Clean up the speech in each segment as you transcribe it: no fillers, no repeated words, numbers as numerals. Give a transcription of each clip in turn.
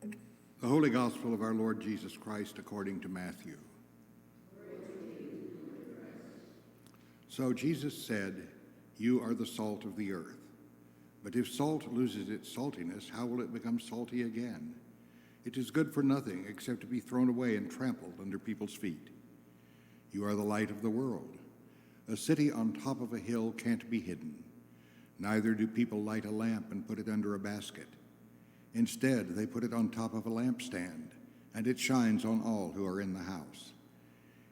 The Holy Gospel of our Lord Jesus Christ according to Matthew. So Jesus said, "You are the salt of the earth. But if salt loses its saltiness, how will it become salty again? It is good for nothing except to be thrown away and trampled under people's feet. You are the light of the world. A city on top of a hill can't be hidden. Neither do people light a lamp and put it under a basket. Instead, they put it on top of a lampstand, and it shines on all who are in the house.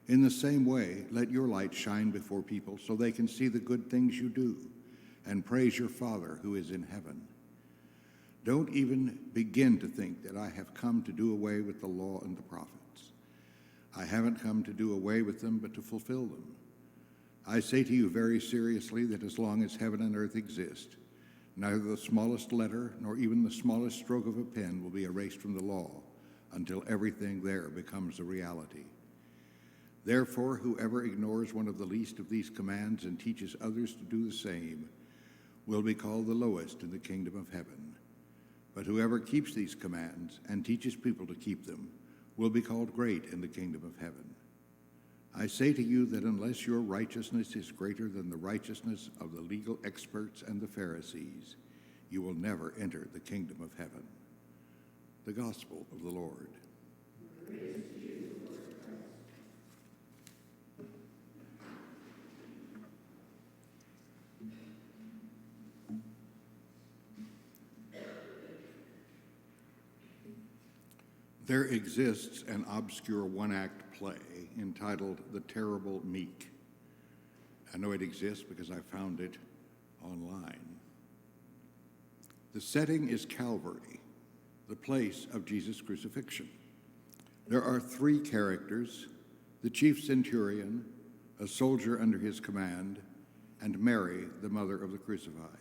In the same way, let your light shine before people so they can see the good things you do and praise your Father who is in heaven. Don't even begin to think that I have come to do away with the law and the prophets. I haven't come to do away with them, but to fulfill them. I say to you very seriously that as long as heaven and earth exist, neither the smallest letter nor even the smallest stroke of a pen will be erased from the law until everything there becomes a reality. Therefore, whoever ignores one of the least of these commands and teaches others to do the same will be called the lowest in the kingdom of heaven. But whoever keeps these commands and teaches people to keep them will be called great in the kingdom of heaven. I say to you that unless your righteousness is greater than the righteousness of the legal experts and the Pharisees, you will never enter the kingdom of heaven." The Gospel of the Lord. There exists an obscure one-act play entitled The Terrible Meek. I know it exists because I found it online. The setting is Calvary, the place of Jesus' crucifixion. There are three characters: the chief centurion, a soldier under his command, and Mary, the mother of the crucified.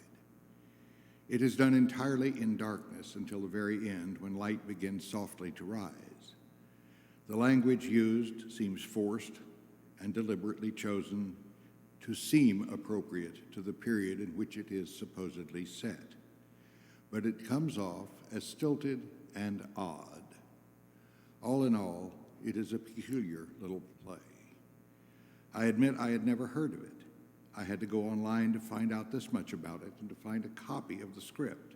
It is done entirely in darkness until the very end, when light begins softly to rise. The language used seems forced and deliberately chosen to seem appropriate to the period in which it is supposedly set, but it comes off as stilted and odd. All in all, it is a peculiar little play. I admit I had never heard of it. I had to go online to find out this much about it and to find a copy of the script.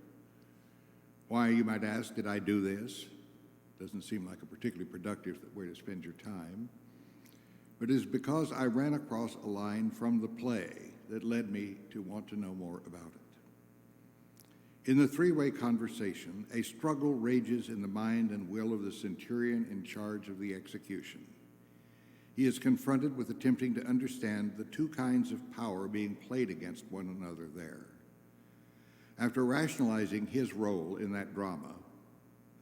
Why, you might ask, did I do this? Doesn't seem like a particularly productive way to spend your time. But it is because I ran across a line from the play that led me to want to know more about it. In the three-way conversation, a struggle rages in the mind and will of the centurion in charge of the execution. He is confronted with attempting to understand the two kinds of power being played against one another there. After rationalizing his role in that drama,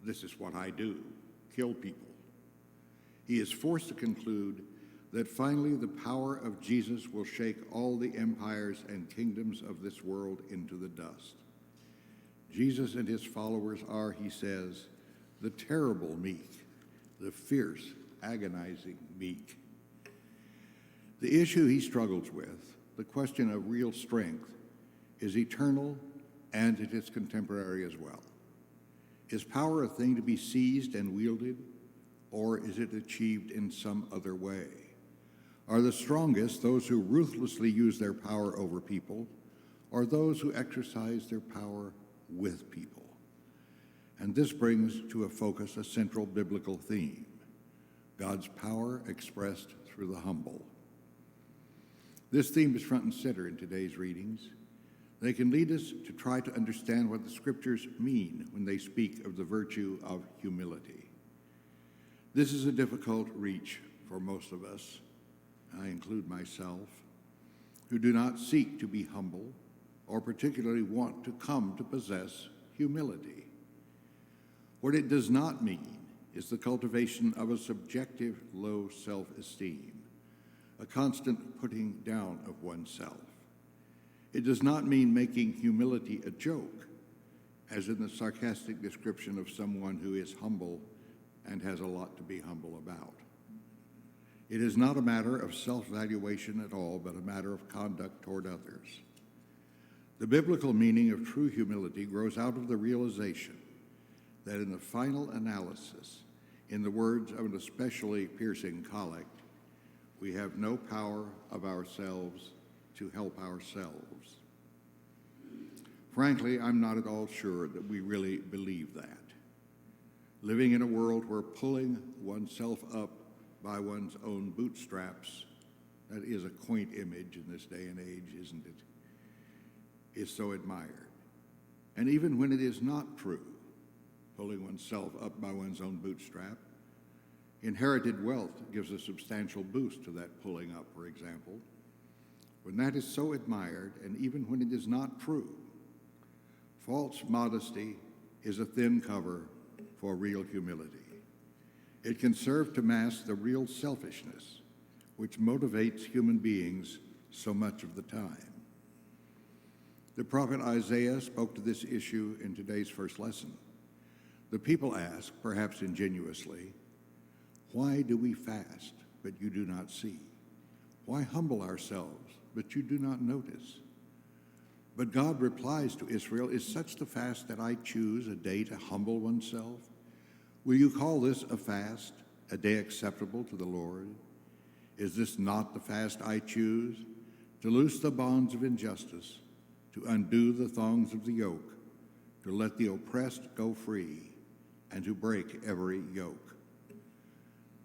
"This is what I do, kill people," he is forced to conclude that finally the power of Jesus will shake all the empires and kingdoms of this world into the dust. Jesus and his followers are, he says, the terrible meek, the fierce, agonizing meek. The issue he struggles with, the question of real strength, is eternal and it is contemporary as well. Is power a thing to be seized and wielded, or is it achieved in some other way? Are the strongest those who ruthlessly use their power over people, or those who exercise their power with people? And this brings to a focus a central biblical theme: God's power expressed through the humble. This theme is front and center in today's readings. They can lead us to try to understand what the scriptures mean when they speak of the virtue of humility. This is a difficult reach for most of us, I include myself, who do not seek to be humble or particularly want to come to possess humility. What it does not mean is the cultivation of a subjective low self-esteem, a constant putting down of oneself. It does not mean making humility a joke, as in the sarcastic description of someone who is humble and has a lot to be humble about. It is not a matter of self-valuation at all, but a matter of conduct toward others. The biblical meaning of true humility grows out of the realization that in the final analysis, in the words of an especially piercing collect, we have no power of ourselves to help ourselves. Frankly, I'm not at all sure that we really believe that. Living in a world where pulling oneself up by one's own bootstraps, that is a quaint image in this day and age, isn't it, is so admired. And even when it is not true, pulling oneself up by one's own bootstrap, inherited wealth gives a substantial boost to that pulling up, for example. When that is so admired, and even when it is not true, false modesty is a thin cover for real humility. It can serve to mask the real selfishness which motivates human beings so much of the time. The prophet Isaiah spoke to this issue in today's first lesson. The people ask, perhaps ingenuously, "Why do we fast, but you do not see? Why humble ourselves, but you do not notice?" But God replies to Israel, "Is such the fast that I choose, a day to humble oneself? Will you call this a fast, a day acceptable to the Lord? Is this not the fast I choose, to loose the bonds of injustice, to undo the thongs of the yoke, to let the oppressed go free, and to break every yoke?"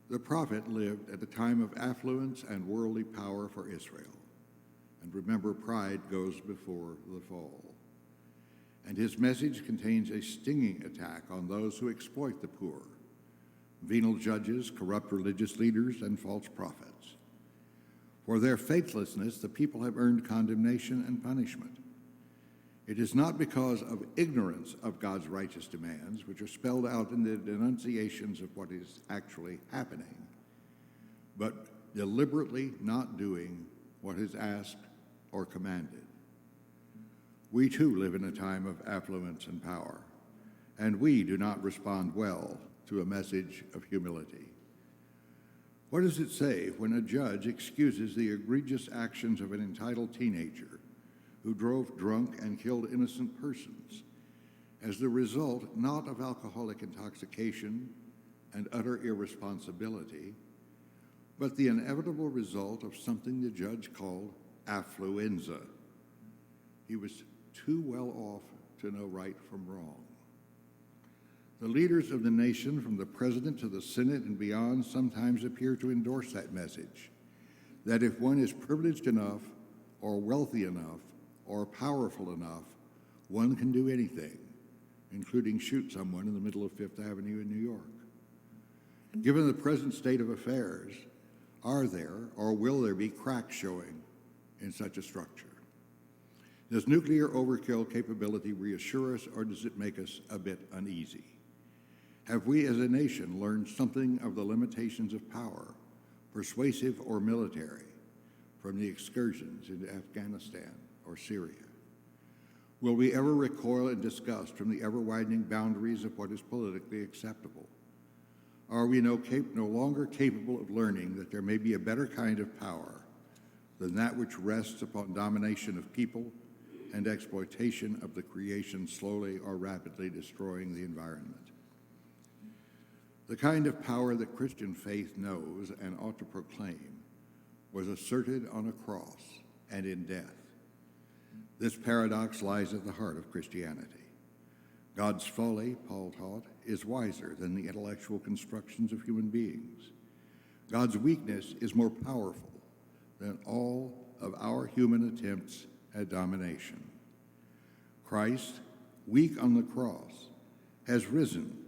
The prophet lived at a time of affluence and worldly power for Israel. And remember, pride goes before the fall. And his message contains a stinging attack on those who exploit the poor, venal judges, corrupt religious leaders, and false prophets. For their faithlessness, the people have earned condemnation and punishment. It is not because of ignorance of God's righteous demands, which are spelled out in the denunciations of what is actually happening, but deliberately not doing what is asked or commanded. We too live in a time of affluence and power, and we do not respond well to a message of humility. What does it say when a judge excuses the egregious actions of an entitled teenager who drove drunk and killed innocent persons as the result not of alcoholic intoxication and utter irresponsibility, but the inevitable result of something the judge called affluenza? He was too well off to know right from wrong. The leaders of the nation, from the president to the Senate and beyond, sometimes appear to endorse that message, that if one is privileged enough or wealthy enough or powerful enough, one can do anything, including shoot someone in the middle of Fifth Avenue in New York. Given the present state of affairs, are there or will there be cracks showing in such a structure? Does nuclear overkill capability reassure us, or does it make us a bit uneasy? Have we as a nation learned something of the limitations of power, persuasive or military, from the excursions into Afghanistan or Syria? Will we ever recoil in disgust from the ever-widening boundaries of what is politically acceptable? Are we no longer capable of learning that there may be a better kind of power than that which rests upon domination of people and exploitation of the creation, slowly or rapidly destroying the environment? The kind of power that Christian faith knows and ought to proclaim was asserted on a cross and in death. This paradox lies at the heart of Christianity. God's folly, Paul taught, is wiser than the intellectual constructions of human beings. God's weakness is more powerful than all of our human attempts at domination. Christ, weak on the cross, has risen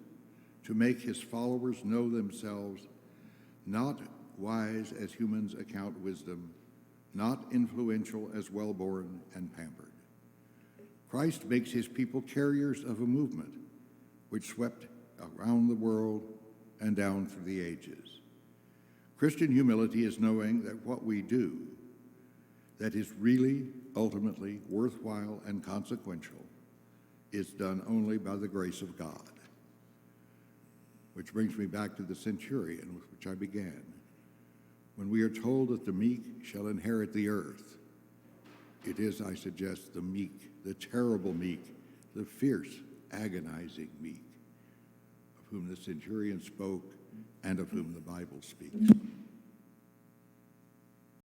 to make his followers know themselves not wise as humans account wisdom, not influential as well-born and pampered. Christ makes his people carriers of a movement which swept around the world and down through the ages. Christian humility is knowing that what we do that is really, ultimately worthwhile and consequential is done only by the grace of God. Which brings me back to the centurion with which I began. When we are told that the meek shall inherit the earth, it is, I suggest, the meek, the terrible meek, the fierce, agonizing meek, whom the centurion spoke and of whom the Bible speaks.